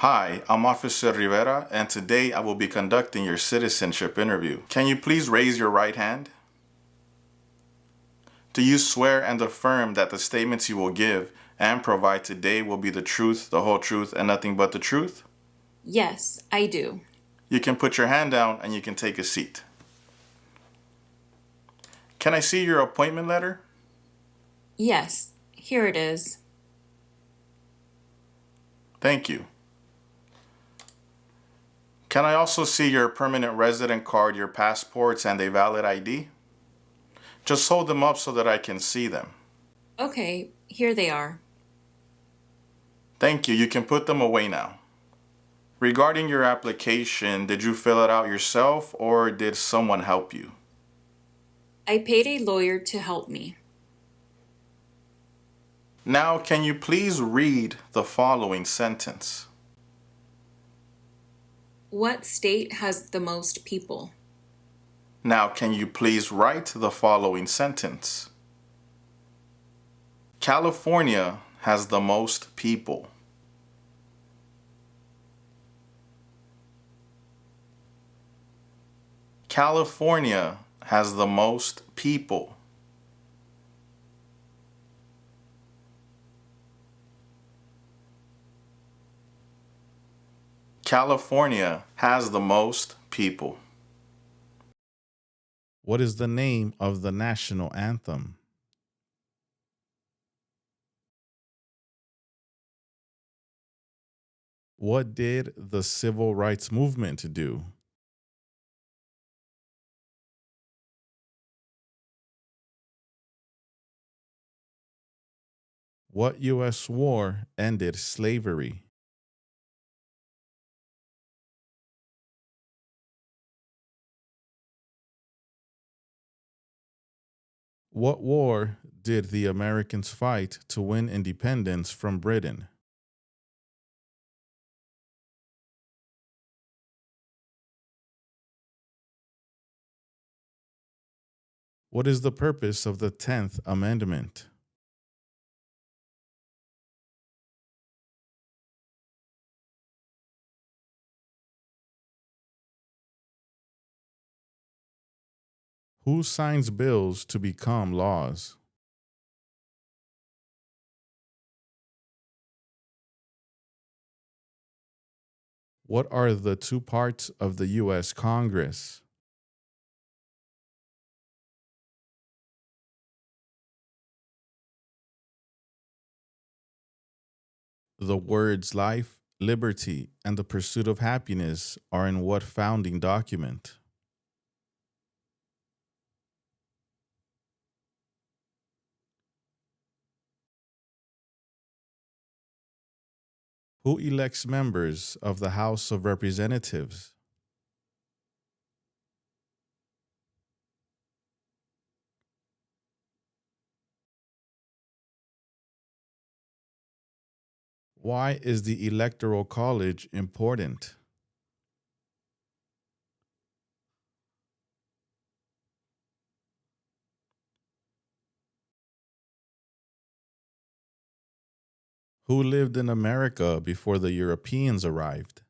Hi, I'm Officer Rivera, and today I will be conducting your citizenship interview. Can you please raise your right hand? Do you swear and affirm that the statements you will give and provide today will be the truth, the whole truth, and nothing but the truth? Yes, I do. You can put your hand down and you can take a seat. Can I see your appointment letter? Yes, here it is. Thank you. Can I also see your permanent resident card, your passports, and a valid ID? Just hold them up so that I can see them. Okay, here they are. Thank you. You can put them away now. Regarding your application, did you fill it out yourself or did someone help you? I paid a lawyer to help me. Now, can you please read the following sentence? What state has the most people? Now, can you please write the following sentence? California has the most people. California has the most people. California has the most people. What is the name of the national anthem? What did the civil rights movement do? What U.S. war ended slavery? What war did the Americans fight to win independence from Britain? What is the purpose of the 10th Amendment? Who signs bills to become laws? What are the two parts of the U.S. Congress? The words life, liberty, and the pursuit of happiness are in what founding document? Who elects members of the House of Representatives? Why is the Electoral College important? Who lived in America before the Europeans arrived?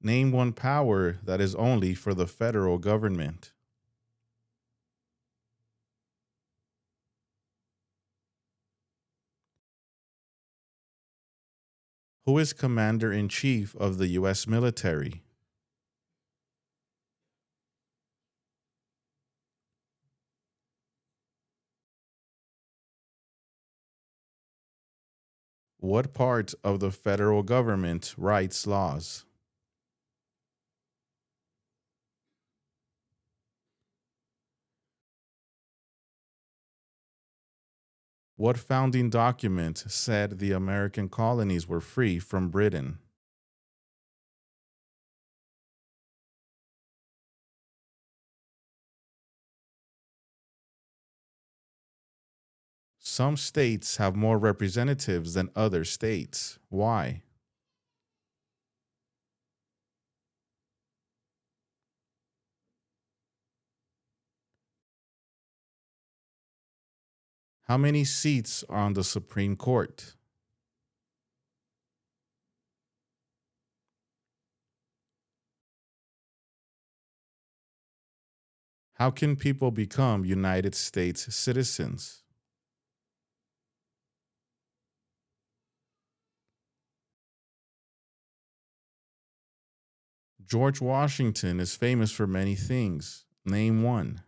Name one power that is only for the federal government. Who is Commander in Chief of the U.S. military? What part of the federal government writes laws? What founding document said the American colonies were free from Britain? Some states have more representatives than other states. Why? How many seats are on the Supreme Court? How can people become United States citizens? George Washington is famous for many things. Name one.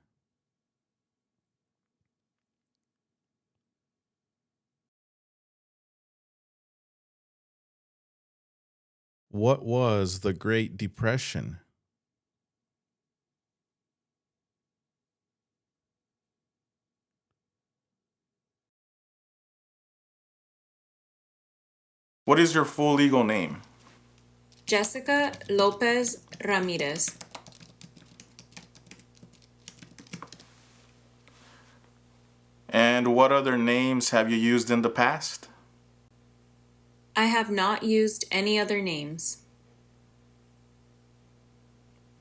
What was the Great Depression? What is your full legal name? Jessica Lopez Ramirez. And what other names have you used in the past? I have not used any other names.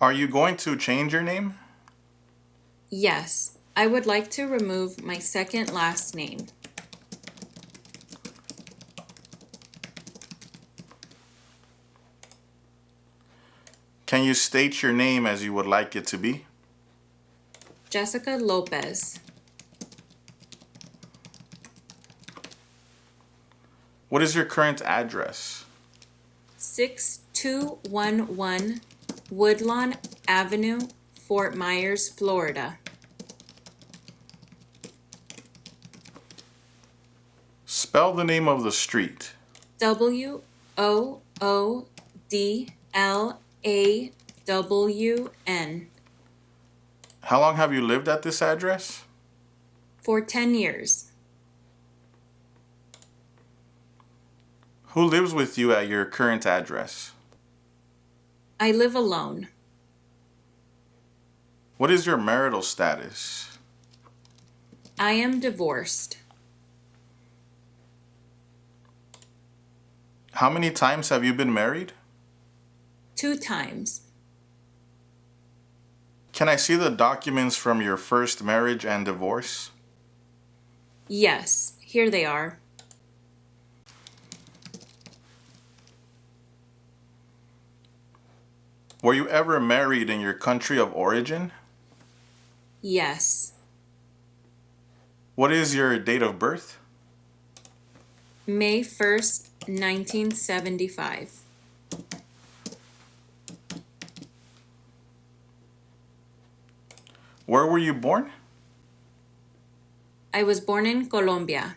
Are you going to change your name? Yes, I would like to remove my second last name. Can you state your name as you would like it to be? Jessica Lopez. What is your current address? 6211 Woodlawn Avenue, Fort Myers, Florida. Spell the name of the street. WOODLAWN. How long have you lived at this address? For 10 years. Who lives with you at your current address? I live alone. What is your marital status? I am divorced. How many times have you been married? 2 times. Can I see the documents from your first marriage and divorce? Yes, here they are. Were you ever married in your country of origin? Yes. What is your date of birth? May 1st, 1975. Where were you born? I was born in Colombia.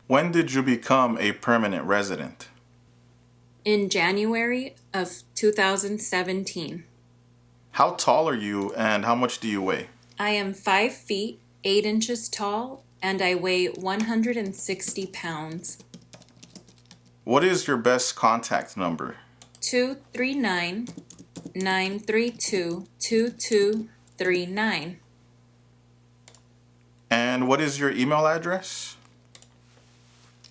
When did you become a permanent resident? In January of 2017. How tall are you and how much do you weigh? I am 5 feet, 8 inches tall, and I weigh 160 pounds. What is your best contact number? 239-932-2239. And what is your email address?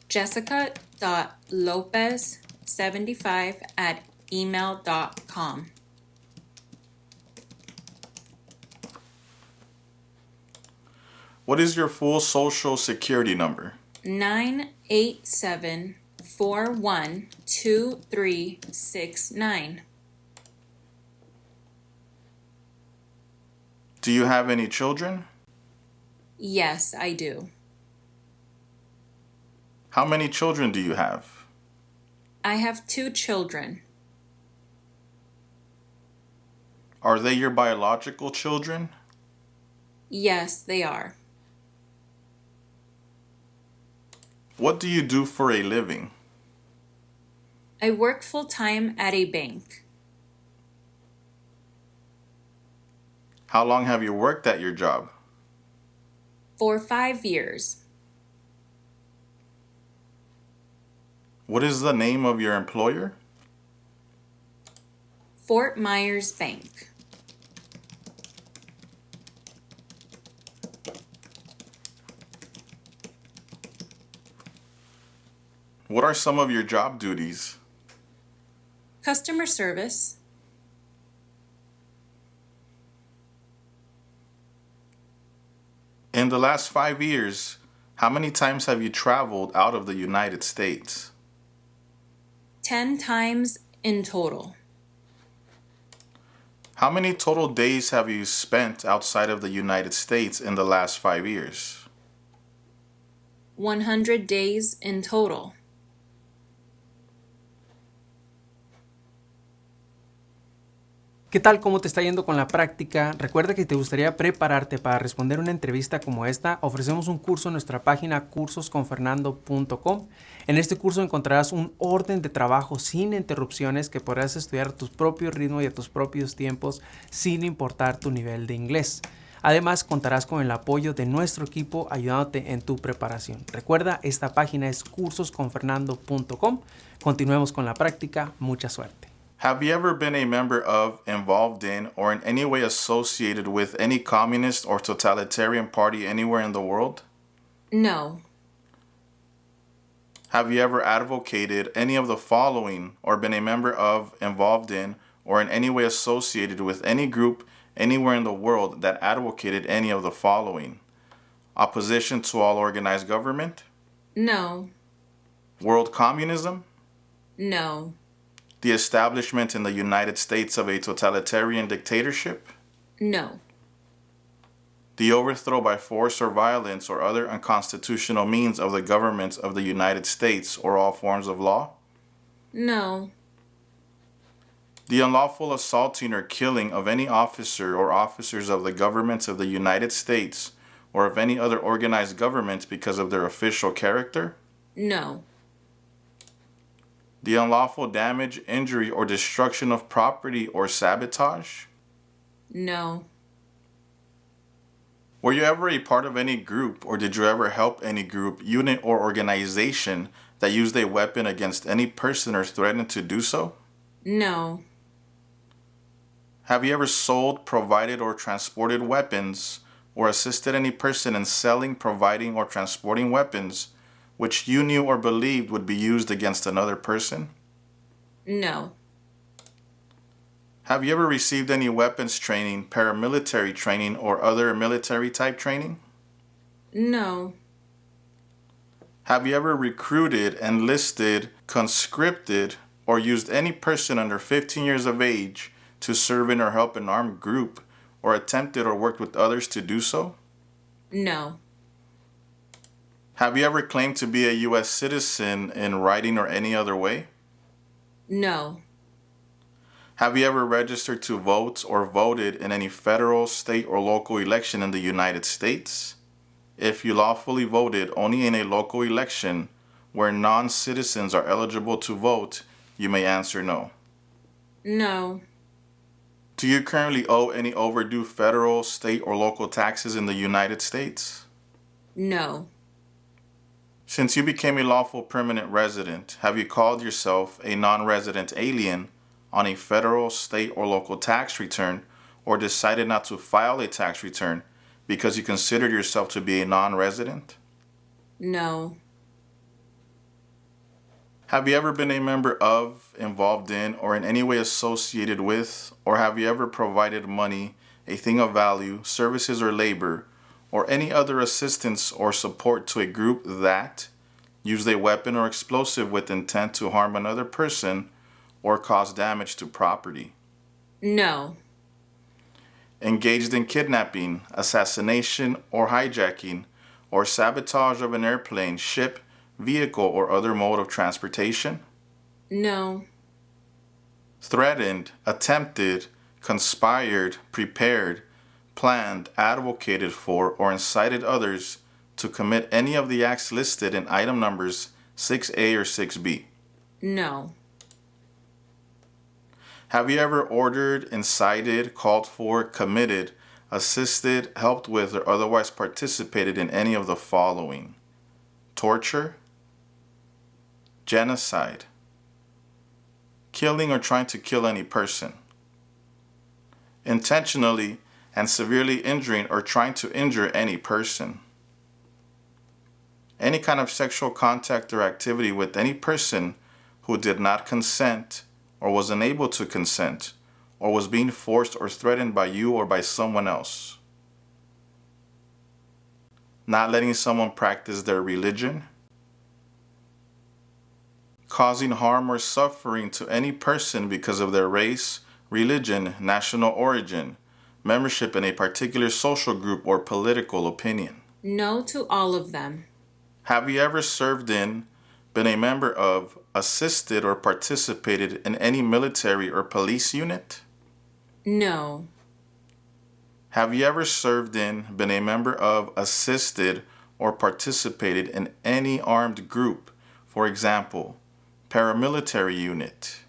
jessica.lopez75@email.com. What is your full social security number? 987412369. Do you have any children? Yes, I do. How many children do you have? I have 2 children. Are they your biological children? Yes, they are. What do you do for a living? I work full-time at a bank. How long have you worked at your job? For 5 years. What is the name of your employer? Fort Myers Bank. What are some of your job duties? Customer service. In the last 5 years, how many times have you traveled out of the United States? 10 times in total. How many total days have you spent outside of the United States in the last 5 years? 100 days in total. ¿Qué tal? ¿Cómo te está yendo con la práctica? Recuerda que si te gustaría prepararte para responder una entrevista como esta, ofrecemos un curso en nuestra página cursosconfernando.com. En este curso encontrarás un orden de trabajo sin interrupciones que podrás estudiar a tu propio ritmo y a tus propios tiempos sin importar tu nivel de inglés. Además, contarás con el apoyo de nuestro equipo ayudándote en tu preparación. Recuerda, esta página es cursosconfernando.com. Continuemos con la práctica. Mucha suerte. Have you ever been a member of, involved in, or in any way associated with any communist or totalitarian party anywhere in the world? No. Have you ever advocated any of the following or been a member of, involved in, or in any way associated with any group anywhere in the world that advocated any of the following? Opposition to all organized government? No. World communism? No. The establishment in the United States of a totalitarian dictatorship? No. The overthrow by force or violence or other unconstitutional means of the government of the United States or all forms of law? No. The unlawful assaulting or killing of any officer or officers of the government of the United States or of any other organized government because of their official character? No. The unlawful damage, injury, or destruction of property or sabotage? No. Were you ever a part of any group or did you ever help any group, unit, or organization that used a weapon against any person or threatened to do so? No. Have you ever sold, provided, or transported weapons or assisted any person in selling, providing, or transporting weapons which you knew or believed would be used against another person? No. Have you ever received any weapons training, paramilitary training, or other military type training? No. Have you ever recruited, enlisted, conscripted, or used any person under 15 years of age to serve in or help an armed group, or attempted or worked with others to do so? No. Have you ever claimed to be a U.S. citizen in writing or any other way? No. Have you ever registered to vote or voted in any federal, state, or local election in the United States? If you lawfully voted only in a local election where non-citizens are eligible to vote, you may answer no. No. Do you currently owe any overdue federal, state, or local taxes in the United States? No. Since you became a lawful permanent resident, have you called yourself a non-resident alien on a federal, state, or local tax return, or decided not to file a tax return because you considered yourself to be a non-resident? No. Have you ever been a member of, involved in, or in any way associated with, or have you ever provided money, a thing of value, services or labor, or any other assistance or support to a group that used a weapon or explosive with intent to harm another person or cause damage to property? No. Engaged in kidnapping, assassination, or hijacking, or sabotage of an airplane, ship, vehicle, or other mode of transportation? No. Threatened, attempted, conspired, prepared, planned, advocated for, or incited others to commit any of the acts listed in item numbers 6A or 6B? No. Have you ever ordered, incited, called for, committed, assisted, helped with, or otherwise participated in any of the following? Torture, genocide, killing or trying to kill any person, intentionally and severely injuring or trying to injure any person, any kind of sexual contact or activity with any person who did not consent or was unable to consent or was being forced or threatened by you or by someone else. not letting someone practice their religion, causing harm or suffering to any person because of their race, religion, national origin, membership in a particular social group, or political opinion. No to all of them. Have you ever served in, been a member of, assisted, or participated in any military or police unit? No. Have you ever served in, been a member of, assisted, or participated in any armed group, for example, paramilitary unit,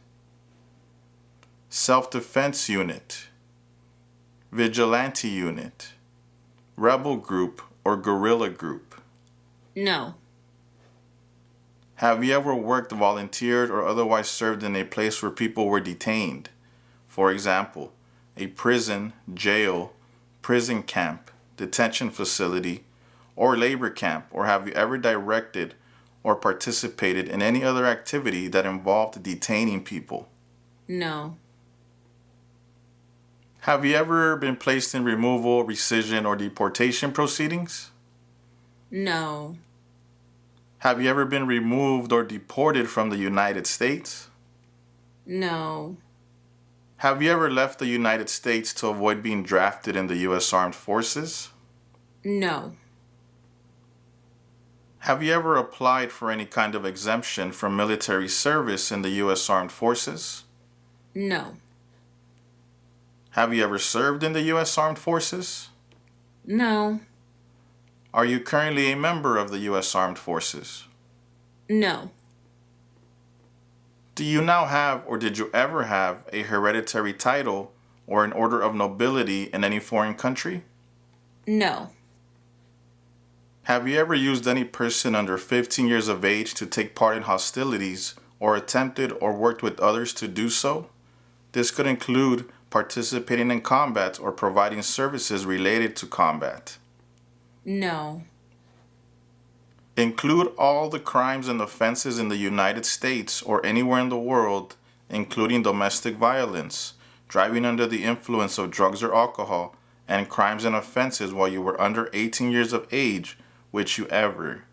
self-defense unit, vigilante unit, rebel group, or guerrilla group? No. Have you ever worked, volunteered, or otherwise served in a place where people were detained? For example, a prison, jail, prison camp, detention facility, or labor camp? Or have you ever directed or participated in any other activity that involved detaining people? No. Have you ever been placed in removal, rescission, or deportation proceedings? No. Have you ever been removed or deported from the United States? No. Have you ever left the United States to avoid being drafted in the U.S. Armed Forces? No. Have you ever applied for any kind of exemption from military service in the U.S. Armed Forces? No. Have you ever served in the U.S. Armed Forces? No. Are you currently a member of the U.S. Armed Forces? No. Do you now have, or did you ever have, a hereditary title or an order of nobility in any foreign country? No. Have you ever used any person under 15 years of age to take part in hostilities or attempted or worked with others to do so? This could include participating in combat or providing services related to combat. No. Include all the crimes and offenses in the United States or anywhere in the world, including domestic violence, driving under the influence of drugs or alcohol, and crimes and offenses while you were under 18 years of age, which you ever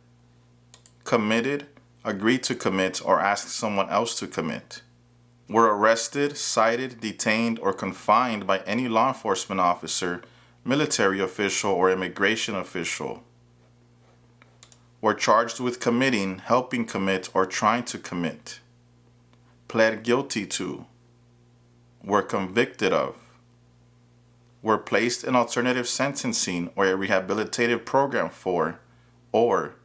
committed, agreed to commit, or asked someone else to commit, were arrested, cited, detained, or confined by any law enforcement officer, military official, or immigration official, were charged with committing, helping commit, or trying to commit, pled guilty to, were convicted of, were placed in alternative sentencing or a rehabilitative program for, or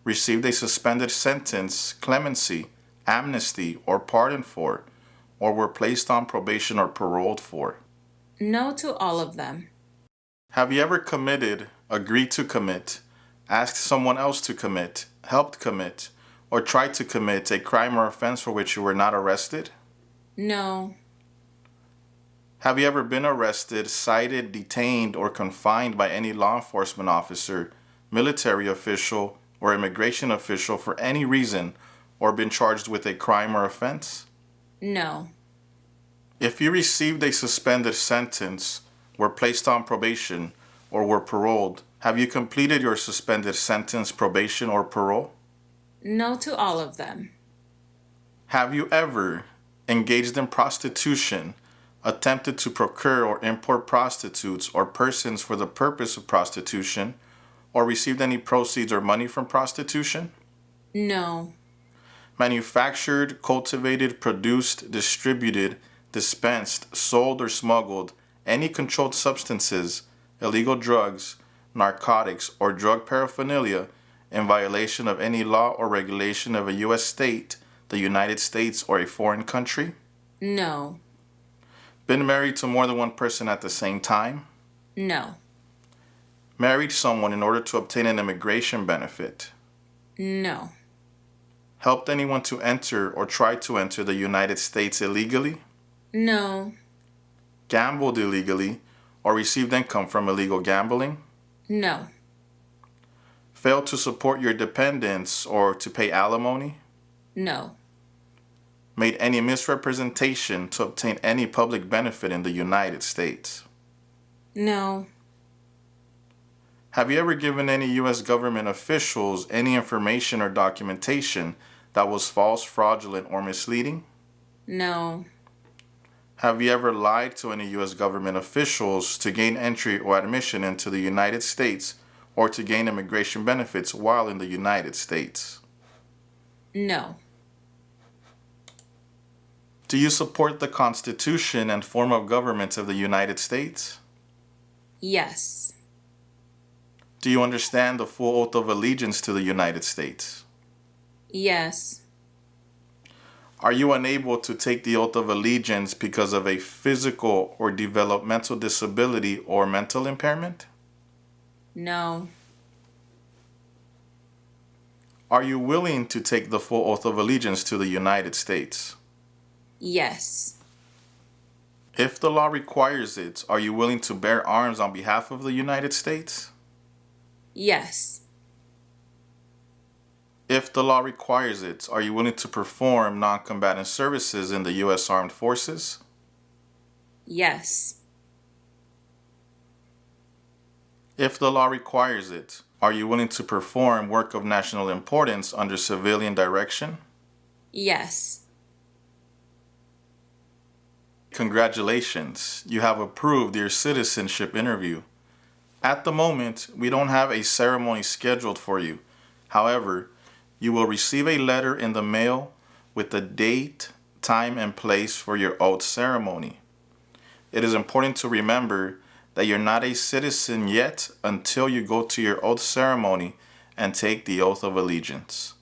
received a suspended sentence, clemency, amnesty, or pardon for, or were placed on probation or paroled for. No to all of them. Have you ever committed, agreed to commit, asked someone else to commit, helped commit, or tried to commit a crime or offense for which you were not arrested? No. Have you ever been arrested, cited, detained, or confined by any law enforcement officer, military official, or immigration official for any reason, or been charged with a crime or offense? No. If you received a suspended sentence, were placed on probation, or were paroled, have you completed your suspended sentence, probation, or parole? No to all of them. Have you ever engaged in prostitution, attempted to procure or import prostitutes or persons for the purpose of prostitution, or received any proceeds or money from prostitution? No. Manufactured, cultivated, produced, distributed, dispensed, sold, or smuggled any controlled substances, illegal drugs, narcotics, or drug paraphernalia in violation of any law or regulation of a U.S. state, the United States, or a foreign country? No. Been married to more than one person at the same time? No. Married someone in order to obtain an immigration benefit? No. Helped anyone to enter or try to enter the United States illegally? No. Gambled illegally or received income from illegal gambling? No. Failed to support your dependents or to pay alimony? No. Made any misrepresentation to obtain any public benefit in the United States? No. Have you ever given any U.S. government officials any information or documentation that was false, fraudulent, or misleading? No. Have you ever lied to any U.S. government officials to gain entry or admission into the United States or to gain immigration benefits while in the United States? No. Do you support the Constitution and form of government of the United States? Yes. Do you understand the full oath of allegiance to the United States? Yes. Are you unable to take the oath of allegiance because of a physical or developmental disability or mental impairment? No. Are you willing to take the full oath of allegiance to the United States? Yes. If the law requires it, are you willing to bear arms on behalf of the United States? Yes. If the law requires it, are you willing to perform non-combatant services in the U.S. Armed Forces? Yes. If the law requires it, are you willing to perform work of national importance under civilian direction? Yes. Congratulations, you have approved your citizenship interview. At the moment, we don't have a ceremony scheduled for you. However, you will receive a letter in the mail with the date, time, and place for your oath ceremony. It is important to remember that you're not a citizen yet until you go to your oath ceremony and take the oath of allegiance.